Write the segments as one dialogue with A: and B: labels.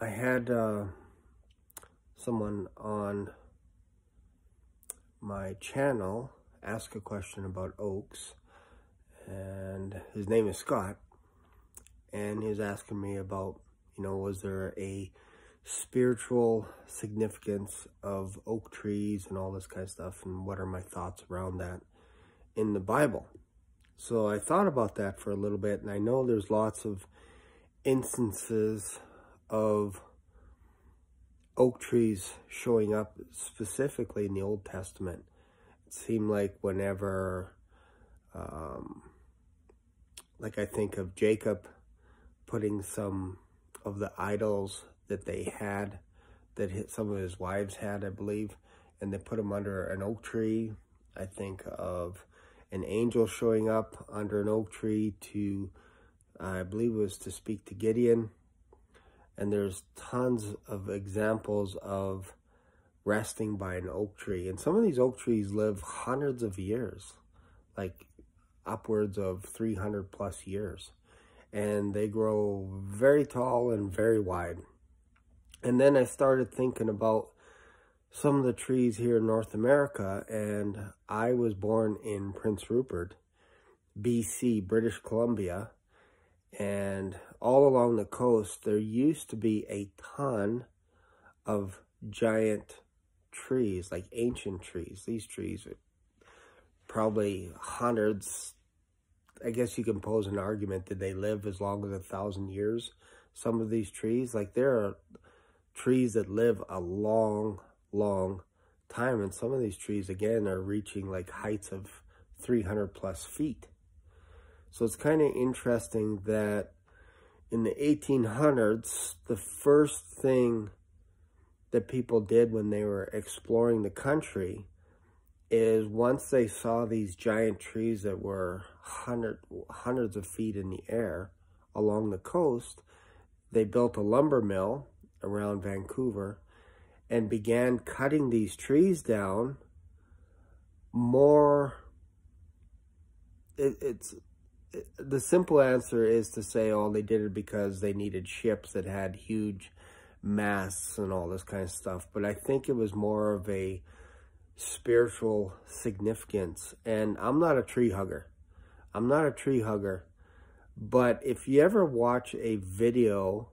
A: I had someone on my channel ask a question about oaks, and his name is Scott, and he was asking me about, was there a spiritual significance of oak trees and all this kind of stuff, and what are my thoughts around that in the Bible. So I thought about that for a little bit, and I know there's lots of instances of oak trees showing up specifically in the Old Testament. It seemed like whenever, like I think of Jacob putting some of the idols that they had, that some of his wives had, I believe, and they put them under an oak tree. I think of an angel showing up under an oak tree to, I believe it was to speak to Gideon. And there's tons of examples of resting by an oak tree. And some of these oak trees live hundreds of years, like upwards of 300 plus years. And they grow very tall and very wide. And then I started thinking about some of the trees here in North America. And I was born in Prince Rupert, BC, British Columbia. And all along the coast, there used to be a ton of giant trees, like ancient trees. These trees are probably hundreds. I guess you can pose an argument, did they live as long as 1,000 years? Some of these trees, like there are trees that live a long, long time. And some of these trees, again, are reaching like heights of 300 plus feet. So it's kind of interesting that in the 1800s, the first thing that people did when they were exploring the country is once they saw these giant trees that were hundreds of feet in the air along the coast, they built a lumber mill around Vancouver and began cutting these trees down more. The simple answer is to say, oh, they did it because they needed ships that had huge masts and all this kind of stuff. But I think it was more of a spiritual significance. And I'm not a tree hugger. I'm not a tree hugger. But if you ever watch a video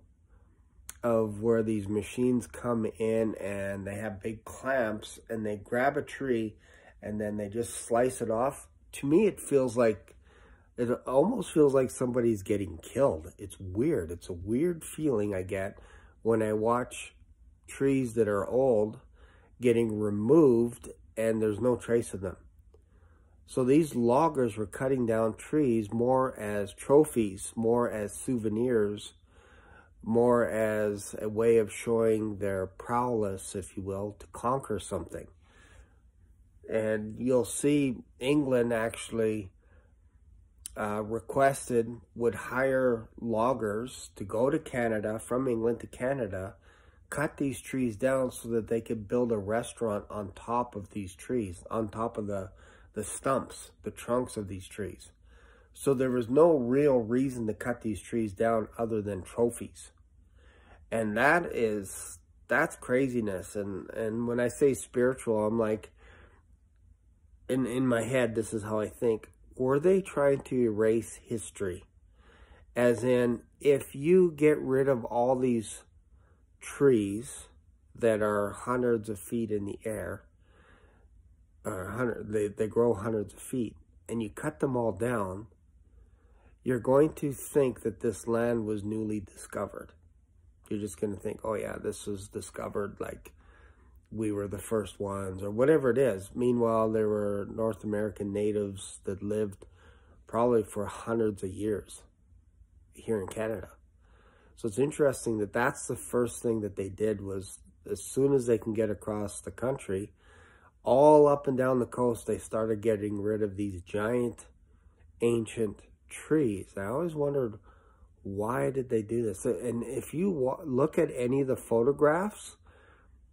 A: of where these machines come in and they have big clamps and they grab a tree and then they just slice it off, to me it almost feels like somebody's getting killed. It's weird. It's a weird feeling I get when I watch trees that are old getting removed and there's no trace of them. So these loggers were cutting down trees more as trophies, more as souvenirs, more as a way of showing their prowess, if you will, to conquer something. And you'll see England actually would hire loggers to go to Canada, from England to Canada, cut these trees down so that they could build a restaurant on top of these trees, on top of the stumps, the trunks of these trees. So there was no real reason to cut these trees down other than trophies. And that's craziness. And when I say spiritual, I'm like, in my head, this is how I think. Were they trying to erase history? As in, if you get rid of all these trees that are hundreds of feet in the air, they grow hundreds of feet, and you cut them all down, you're going to think that this land was newly discovered. You're just going to think, oh yeah, this was discovered like we were the first ones, or whatever it is. Meanwhile, there were North American natives that lived probably for hundreds of years here in Canada. So it's interesting that that's the first thing that they did, was as soon as they can get across the country, all up and down the coast, they started getting rid of these giant ancient trees. I always wondered, why did they do this? And if you look at any of the photographs,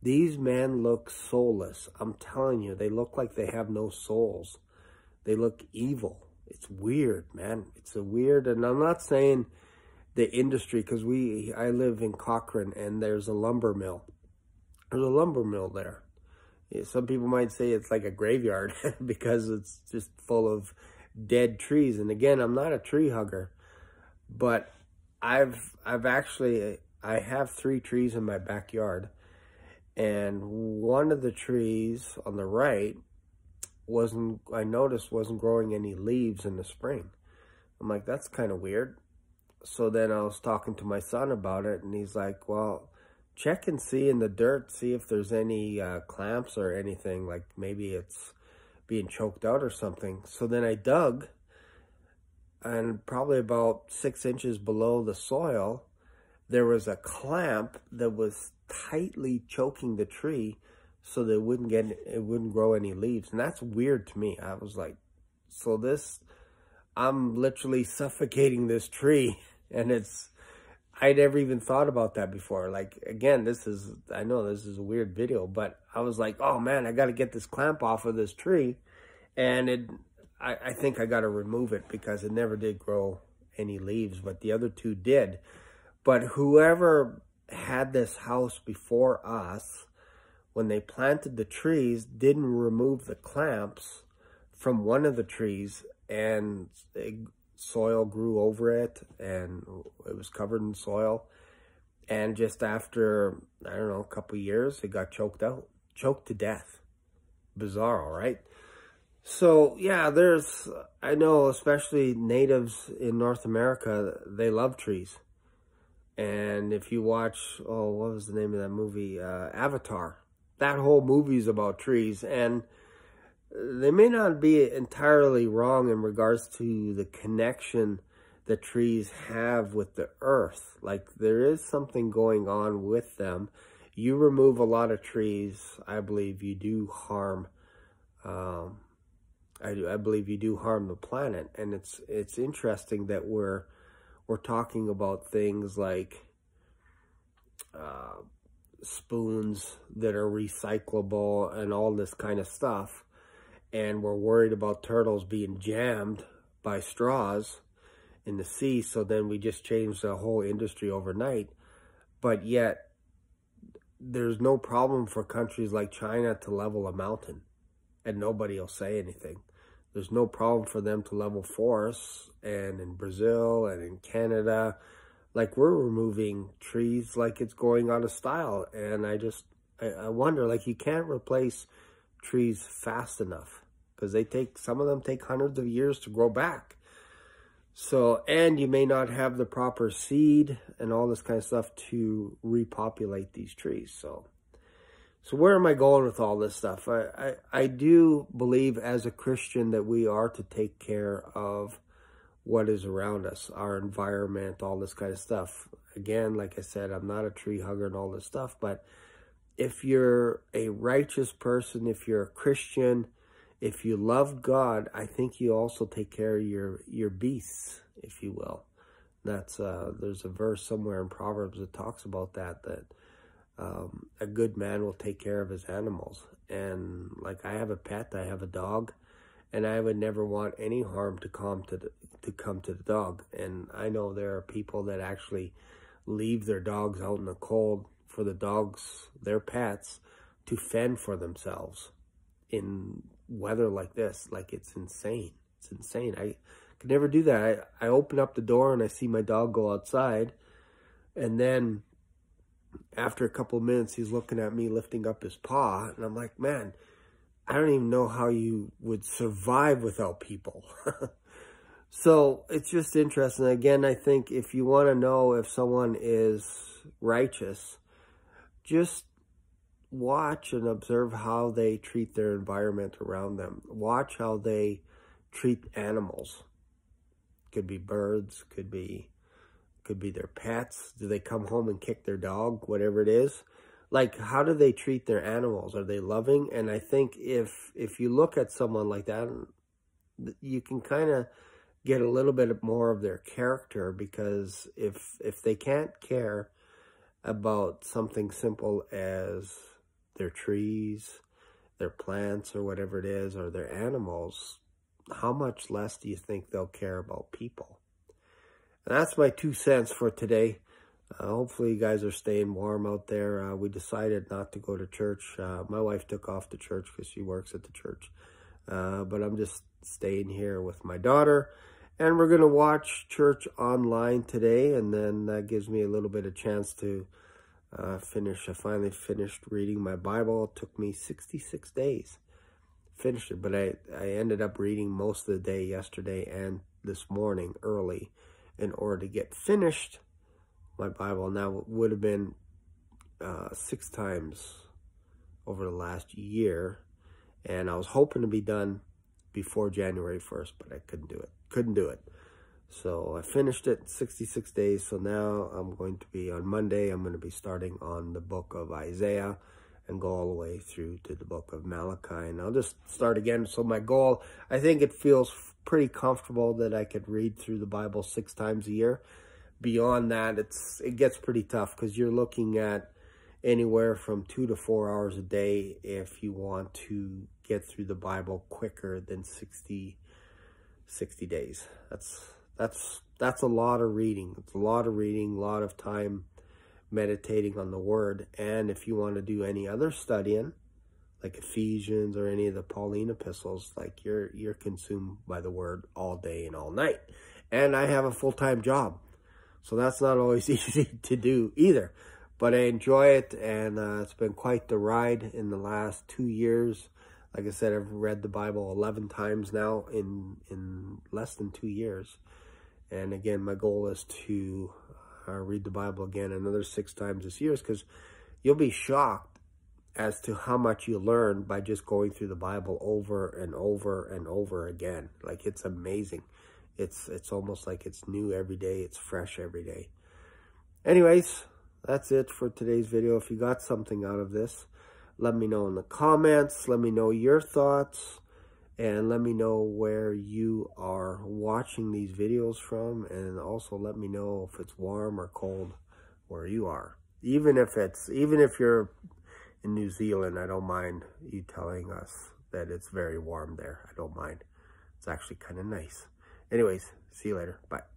A: these men look soulless. I'm telling you, they look like they have no souls. They look evil. It's weird, man. It's a weird, and I'm not saying the industry, because I live in Cochrane, and there's a lumber mill. There's a lumber mill there. Yeah, some people might say it's like a graveyard because it's just full of dead trees. And again, I'm not a tree hugger, but I have 3 trees in my backyard, and one of the trees on the right I noticed wasn't growing any leaves in the spring. I'm like, that's kind of weird. So then I was talking to my son about it, and he's like, well, check and see in the dirt, see if there's any clamps or anything, like maybe it's being choked out or something. So then I dug, and probably about 6 inches below the soil, there was a clamp that was tightly choking the tree so that it wouldn't grow any leaves. And that's weird to me. I was like, so I'm literally suffocating this tree. And I never even thought about that before. Like, again, I know this is a weird video, but I was like, oh man, I got to get this clamp off of this tree. And I think I got to remove it because it never did grow any leaves, but the other 2 did. But whoever had this house before us, when they planted the trees, didn't remove the clamps from one of the trees, and soil grew over it, and it was covered in soil. And just after, I don't know, a couple of years, it got choked to death. Bizarre, right? So yeah, I know, especially natives in North America, they love trees. And if you watch, what was the name of that movie? Avatar. That whole movie is about trees, and they may not be entirely wrong in regards to the connection that trees have with the earth. Like, there is something going on with them. You remove a lot of trees, I believe you do harm, I believe you do harm the planet. And it's interesting that we're talking about things like spoons that are recyclable and all this kind of stuff, and we're worried about turtles being jammed by straws in the sea, so then we just changed the whole industry overnight. But yet there's no problem for countries like China to level a mountain, and nobody will say anything. There's no problem for them to level forests, and in Brazil and in Canada, like, we're removing trees like it's going out of style. And I wonder, like, you can't replace trees fast enough, because some of them take hundreds of years to grow back. So, and you may not have the proper seed and all this kind of stuff to repopulate these trees. So where am I going with all this stuff? I do believe as a Christian that we are to take care of what is around us, our environment, all this kind of stuff. Again, like I said, I'm not a tree hugger and all this stuff, but if you're a righteous person, if you're a Christian, if you love God, I think you also take care of your beasts, if you will. That's there's a verse somewhere in Proverbs that talks about that a good man will take care of his animals. And like, I have a pet, I have a dog, and I would never want any harm to come to the dog. And I know there are people that actually leave their dogs out in the cold for the dogs, their pets, to fend for themselves in weather like this. Like, it's insane. It's insane. I could never do that. I open up the door and I see my dog go outside, and then after a couple of minutes, he's looking at me lifting up his paw, and I'm like, man, I don't even know how you would survive without people. So it's just interesting. Again, I think if you want to know if someone is righteous, just watch and observe how they treat their environment around them. Watch how they treat animals. Could be birds, could be their pets. Do they come home and kick their dog? Whatever it is. Like, how do they treat their animals? Are they loving? And I think if you look at someone like that, you can kind of get a little bit more of their character, because if they can't care about something simple as their trees, their plants, or whatever it is, or their animals, how much less do you think they'll care about people? And that's my 2 cents for today. Hopefully you guys are staying warm out there. We decided not to go to church. My wife took off to church because she works at the church. But I'm just staying here with my daughter. And we're going to watch church online today. And then that gives me a little bit of chance to finish. I finally finished reading my Bible. It took me 66 days. Finished it. But I ended up reading most of the day yesterday and this morning early in order to get finished my Bible. Now, it would have been 6 times over the last year, and I was hoping to be done before January 1st, but I couldn't do it. So I finished it 66 days. So now I'm going to be, on Monday, I'm going to be starting on the book of Isaiah and go all the way through to the book of Malachi. And I'll just start again. So my goal, I think it feels pretty comfortable that I could read through the Bible 6 times a year. Beyond that, it gets pretty tough because you're looking at anywhere from 2 to 4 hours a day if you want to get through the Bible quicker than 60 days. That's a lot of reading. It's a lot of reading, a lot of time meditating on the Word. And if you want to do any other studying, like Ephesians or any of the Pauline epistles, like you're consumed by the Word all day and all night. And I have a full-time job, so that's not always easy to do either. But I enjoy it, and it's been quite the ride in the last 2 years. Like I said, I've read the Bible 11 times now in less than 2 years. And again, my goal is to read the Bible again another 6 times this year, because you'll be shocked as to how much you learn by just going through the Bible over and over and over again. Like, it's amazing. It's almost like it's new every day. It's fresh every day. Anyways, that's it for today's video. If you got something out of this, let me know in the comments. Let me know your thoughts. And let me know where you are watching these videos from. And also let me know if it's warm or cold where you are. Even if you're in New Zealand, I don't mind you telling us that it's very warm there. I don't mind. It's actually kind of nice. Anyways, see you later. Bye.